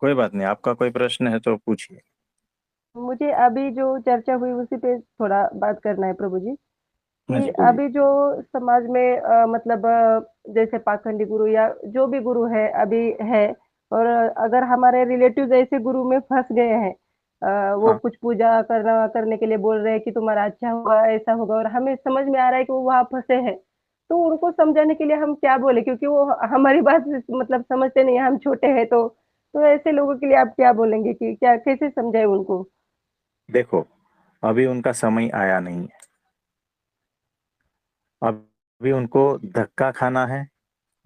कोई बात नहीं, आपका कोई प्रश्न है तो पूछिए। मुझे अभी जो चर्चा हुई उसी पे थोड़ा बात करना है प्रभु जी। हाँ कि जी, बोलिए। अभी जो समाज में मतलब जैसे पाखंडी गुरु या जो भी गुरु है अभी है, और अगर हमारे रिलेटिव ऐसे गुरु में फंस गए हैं, वो हाँ, कुछ पूजा करना करने के लिए बोल रहे हैं कि तुम्हारा अच्छा होगा ऐसा होगा, और हमें समझ में आ रहा है कि वो वहां फंसे हैं। तो उनको समझाने के लिए हम क्या बोले, क्योंकि वो हमारी बात मतलब समझते नहीं हैं, हम छोटे हैं। तो ऐसे लोगों के लिए आप क्या बोलेंगे कि क्या कैसे समझाए उनको? देखो, अभी उनका समय आया नहीं है। अभी उनको धक्का खाना है।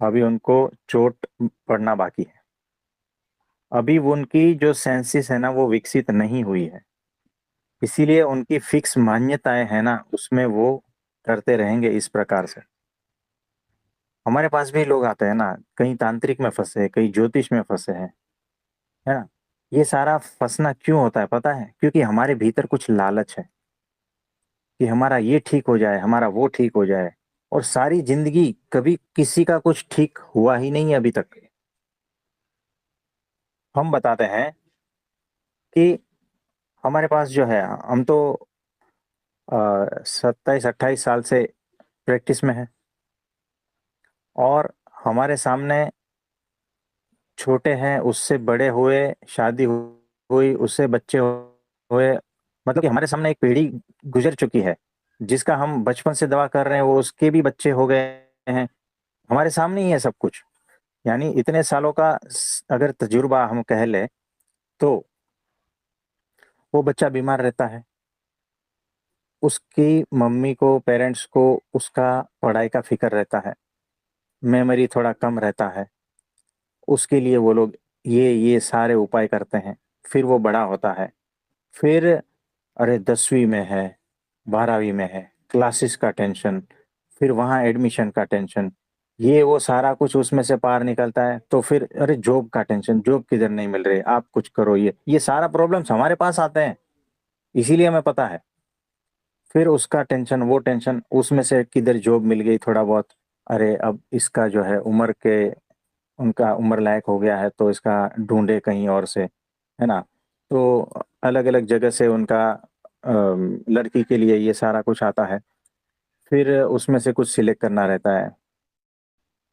अभी उनको चोट पड़ना बाकी है। अभी वो उनकी जो सेंसिस है ना, वो विकसित नहीं हुई है। इसीलिए उनकी फिक्स मान्यताएं है ना, उसमें वो करते रहेंगे इस प्रकार से। हमारे पास भी लोग आते हैं ना, कहीं तांत्रिक में फंसे हैं, कहीं ज्योतिष में फंसे हैं, है ना। ये सारा फंसना क्यों होता है पता है? क्योंकि हमारे भीतर कुछ लालच है कि हमारा ये ठीक हो जाए, हमारा वो ठीक हो जाए। और सारी जिंदगी कभी किसी का कुछ ठीक हुआ ही नहीं है अभी तक। हम बताते हैं कि हमारे पास जो है, हम तो 27-28 साल से प्रैक्टिस में है। और हमारे सामने छोटे हैं, उससे बड़े हुए, शादी हुई, उससे बच्चे हुए। मतलब कि हमारे सामने एक पीढ़ी गुजर चुकी है। जिसका हम बचपन से दवा कर रहे हैं, वो उसके भी बच्चे हो गए हैं। हमारे सामने ही है सब कुछ। यानी इतने सालों का अगर तजुर्बा हम कह ले, तो वो बच्चा बीमार रहता है। उसकी मम्मी को, पेरेंट्स को उसका पढ़ाई का फिक्र रहता है। मेमोरी थोड़ा कम रहता है। उसके लिए वो लोग ये सारे उपाय करते हैं। फिर वो बड़ा होता है। फिर अरे 10वीं में है, 12वीं में है, क्लासेस का टेंशन, फिर वहाँ एडमिशन का टेंशन, ये वो सारा कुछ उसमें से पार निकलता है। तो फिर अरे जॉब का टेंशन, जॉब किधर नहीं मिल रही, आप कुछ करो, ये सारा प्रॉब्लम्स हमारे पास आते हैं। इसीलिए हमें पता है। फिर उसका टेंशन, वो टेंशन, उसमें से किधर जॉब मिल गई थोड़ा बहुत। अरे अब इसका जो है उम्र के, उनका उम्र लायक हो गया है, तो इसका ढूंढे कहीं और से, है ना। तो अलग अलग जगह से उनका लड़की के लिए ये सारा कुछ आता है। फिर उसमें से कुछ सिलेक्ट करना रहता है।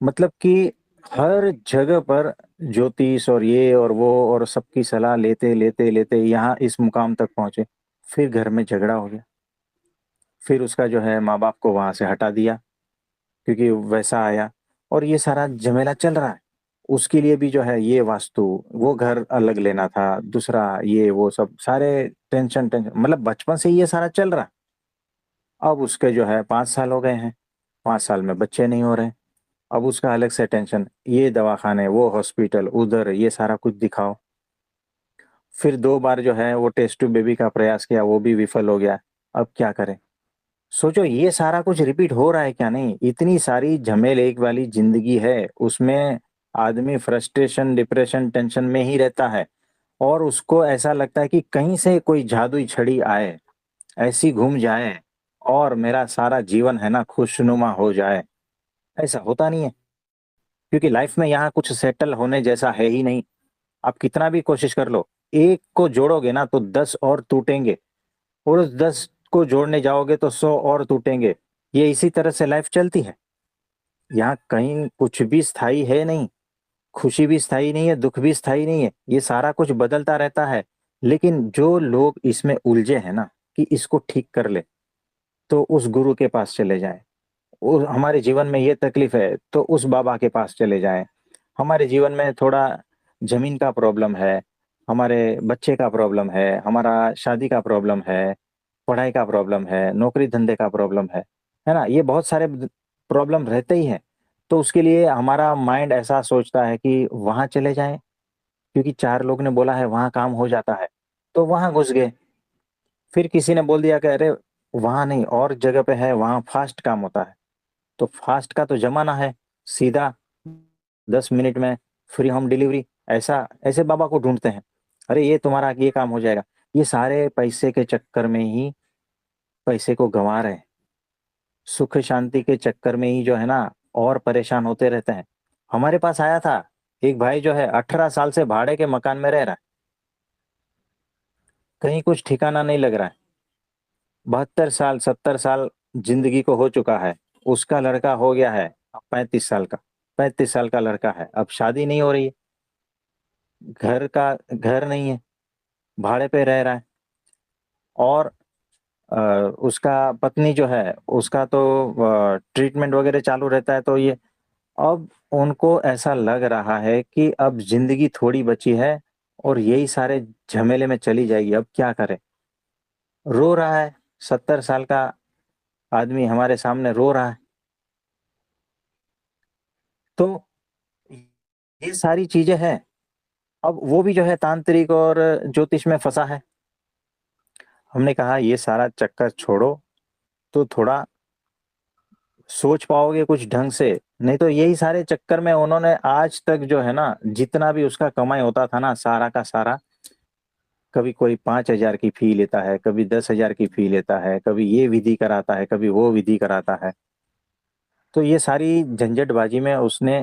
मतलब कि हर जगह पर ज्योतिष और ये और वो और सबकी सलाह लेते लेते लेते यहाँ इस मुकाम तक पहुंचे। फिर घर में झगड़ा हो गया। फिर उसका जो है माँ बाप को वहां से हटा दिया, क्योंकि वैसा आया। और ये सारा झमेला चल रहा है। उसके लिए भी जो है ये वास्तु, वो घर अलग लेना था दूसरा, ये वो सब सारे टेंशन टेंशन, मतलब बचपन से ही ये सारा चल रहा है। अब उसके जो है 5 साल हो गए हैं, 5 साल में बच्चे नहीं हो रहे। अब उसका अलग से टेंशन, ये दवाखाने, वो हॉस्पिटल, उधर ये सारा कुछ दिखाओ। फिर 2 बार जो है वो टेस्ट टू बेबी का प्रयास किया, वो भी विफल हो गया। अब क्या करें? सोचो, ये सारा कुछ रिपीट हो रहा है क्या नहीं? इतनी सारी झमेल एक वाली जिंदगी है, उसमें आदमी फ्रस्ट्रेशन, डिप्रेशन, टेंशन में ही रहता है। और उसको ऐसा लगता है कि कहीं से कोई जादुई छड़ी आए, ऐसी घूम जाए, और मेरा सारा जीवन है ना खुशनुमा हो जाए। ऐसा होता नहीं है। क्योंकि लाइफ में यहाँ कुछ सेटल होने जैसा है ही नहीं। आप कितना भी कोशिश कर लो, एक को जोड़ोगे ना तो 10 और टूटेंगे। और उस 10 को जोड़ने जाओगे तो 100 और टूटेंगे। ये इसी तरह से लाइफ चलती है। यहाँ कहीं कुछ भी स्थायी है नहीं। खुशी भी स्थायी नहीं है, दुख भी स्थायी नहीं है, ये सारा कुछ बदलता रहता है। लेकिन जो लोग इसमें उलझे हैं ना, कि इसको ठीक कर ले, तो उस गुरु के पास चले जाएं। हमारे जीवन में ये तकलीफ है तो उस बाबा के पास चले जाएं। हमारे जीवन में थोड़ा जमीन का प्रॉब्लम है, हमारे बच्चे का प्रॉब्लम है, हमारा शादी का प्रॉब्लम है, पढ़ाई का प्रॉब्लम है, नौकरी धंधे का प्रॉब्लम है ना, ये बहुत सारे प्रॉब्लम रहते ही हैं। तो उसके लिए हमारा माइंड ऐसा सोचता है कि वहां चले जाएं, क्योंकि 4 लोग ने बोला है वहां काम हो जाता है। तो वहां घुस गए। फिर किसी ने बोल दिया कि अरे वहां नहीं, और जगह पे है, वहां फास्ट काम होता है। तो फास्ट का तो जमाना है, सीधा 10 मिनट में फ्री होम डिलीवरी, ऐसा ऐसे बाबा को ढूंढते हैं। अरे ये तुम्हारा ये काम हो जाएगा। ये सारे पैसे के चक्कर में ही पैसे को गंवा रहे हैं। सुख शांति के चक्कर में ही जो है ना, और परेशान होते रहते हैं। हमारे पास आया था एक भाई जो है 18 साल से भाड़े के मकान में रह रहा है, कहीं कुछ ठिकाना नहीं लग रहा है। 72 साल 70 साल जिंदगी को हो चुका है। उसका लड़का हो गया है अब 35 साल का। 35 साल का लड़का है, अब शादी नहीं हो रही है, घर नहीं है, भाड़े पे रह रहा है। और अ, उसका पत्नी जो है उसका तो ट्रीटमेंट वगैरह चालू रहता है। तो ये अब उनको ऐसा लग रहा है कि अब जिंदगी थोड़ी बची है और यही सारे झमेले में चली जाएगी, अब क्या करे। रो रहा है, 70 साल का आदमी हमारे सामने रो रहा है। तो ये सारी चीजें हैं। अब वो भी जो है तांत्रिक और ज्योतिष में फंसा है। हमने कहा ये सारा चक्कर छोड़ो, तो थोड़ा सोच पाओगे कुछ ढंग से। नहीं तो यही सारे चक्कर में उन्होंने आज तक जो है ना, जितना भी उसका कमाई होता था ना, सारा का सारा, कभी कोई 5,000 की फी लेता है, कभी 10,000 की फी लेता है, कभी ये विधि कराता है, कभी वो विधि कराता है। तो ये सारी झंझटबाजी में उसने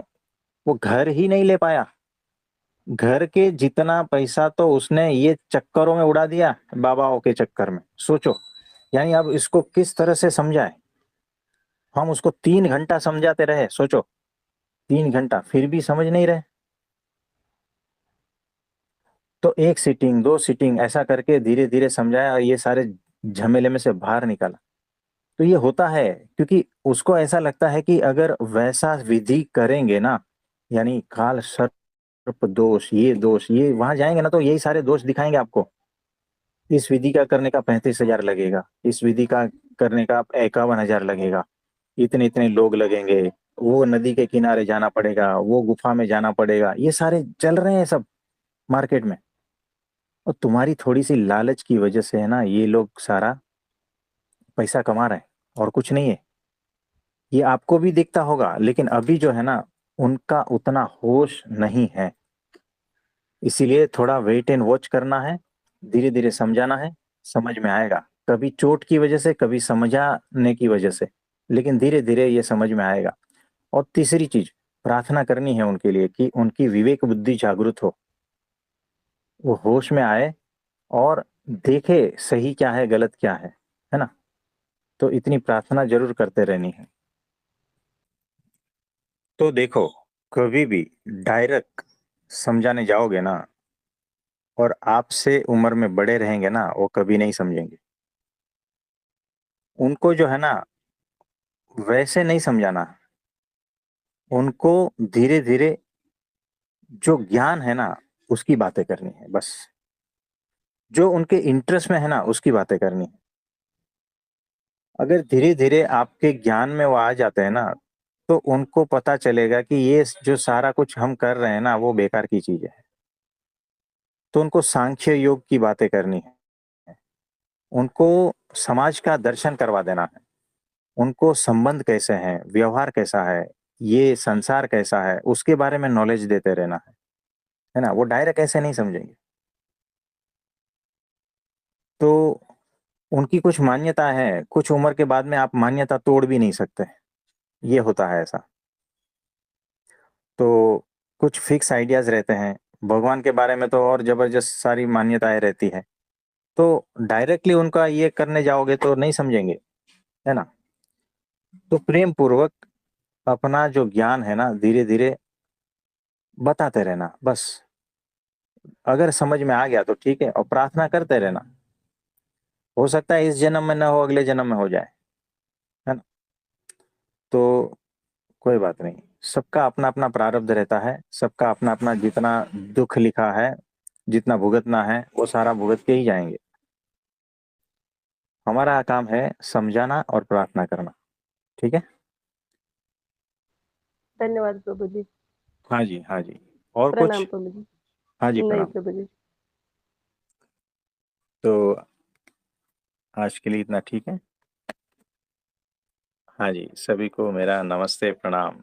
वो घर ही नहीं ले पाया। घर के जितना पैसा तो उसने ये चक्करों में उड़ा दिया, बाबाओं के चक्कर में। सोचो, यानी अब इसको किस तरह से समझाए। हम उसको 3 घंटा समझाते रहे, सोचो, 3 घंटा फिर भी समझ नहीं रहे। तो एक सीटिंग, दो सीटिंग ऐसा करके धीरे धीरे समझाया और ये सारे झमेले में से बाहर निकाला। तो ये होता है क्योंकि उसको ऐसा लगता है कि अगर वैसा विधि करेंगे ना, यानी काल सर्प दोष, ये दोष, ये वहां जाएंगे ना तो यही सारे दोष दिखाएंगे आपको। इस विधि का करने का 35,000 लगेगा, इस विधि का करने का 51,000 लगेगा, इतने इतने लोग लगेंगे, वो नदी के किनारे जाना पड़ेगा, वो गुफा में जाना पड़ेगा, ये सारे चल रहे हैं सब मार्केट में। और तुम्हारी थोड़ी सी लालच की वजह से है ना, ये लोग सारा पैसा कमा रहे हैं, और कुछ नहीं है। ये आपको भी दिखता होगा, लेकिन अभी जो है ना, उनका उतना होश नहीं है। इसीलिए थोड़ा वेट एंड वॉच करना है, धीरे धीरे समझाना है, समझ में आएगा। कभी चोट की वजह से, कभी समझाने की वजह से, लेकिन धीरे धीरे ये समझ में आएगा। और तीसरी चीज, प्रार्थना करनी है उनके लिए कि उनकी विवेक बुद्धि जागृत हो, वो होश में आए और देखे सही क्या है गलत क्या है ना। तो इतनी प्रार्थना जरूर करते रहनी है। तो देखो, कभी भी डायरेक्ट समझाने जाओगे ना, और आपसे उम्र में बड़े रहेंगे ना, वो कभी नहीं समझेंगे। उनको जो है ना, वैसे नहीं समझाना। उनको धीरे धीरे जो ज्ञान है ना, उसकी बातें करनी है बस। जो उनके इंटरेस्ट में है ना, उसकी बातें करनी है। अगर धीरे धीरे आपके ज्ञान में वो आ जाते हैं ना, तो उनको पता चलेगा कि ये जो सारा कुछ हम कर रहे हैं ना, वो बेकार की चीज है। तो उनको सांख्य योग की बातें करनी है, उनको समाज का दर्शन करवा देना है, उनको संबंध कैसे हैं, व्यवहार कैसा है, ये संसार कैसा है, उसके बारे में नॉलेज देते रहना है ना। वो डायरेक्ट ऐसे नहीं समझेंगे। तो उनकी कुछ मान्यता है, कुछ उम्र के बाद में आप मान्यता तोड़ भी नहीं सकते, ये होता है ऐसा। तो कुछ फिक्स आइडियाज रहते हैं। भगवान के बारे में तो और जबरदस्त सारी मान्यताएं रहती है। तो डायरेक्टली उनका ये करने जाओगे तो नहीं समझेंगे, है ना। तो प्रेम पूर्वक अपना जो ज्ञान है ना, धीरे धीरे बताते रहना बस। अगर समझ में आ गया तो ठीक है, और प्रार्थना करते रहना। हो सकता है इस जन्म में ना हो, अगले जन्म में हो जाए, है ना। तो कोई बात नहीं, सबका अपना अपना प्रारब्ध रहता है, सबका अपना अपना जितना दुख लिखा है, जितना भुगतना है, वो सारा भुगत के ही जाएंगे। हमारा काम है समझाना और प्रार्थना करना। ठीक है। धन्यवाद प्रभु जी। हाँ जी, हाँ जी। और प्रणाम कुछ? प्रभु जी। हाँ जी, नहीं प्रणाम। प्रभु जी। तो आज के लिए इतना ठीक है। हाँ जी, सभी को मेरा नमस्ते, प्रणाम।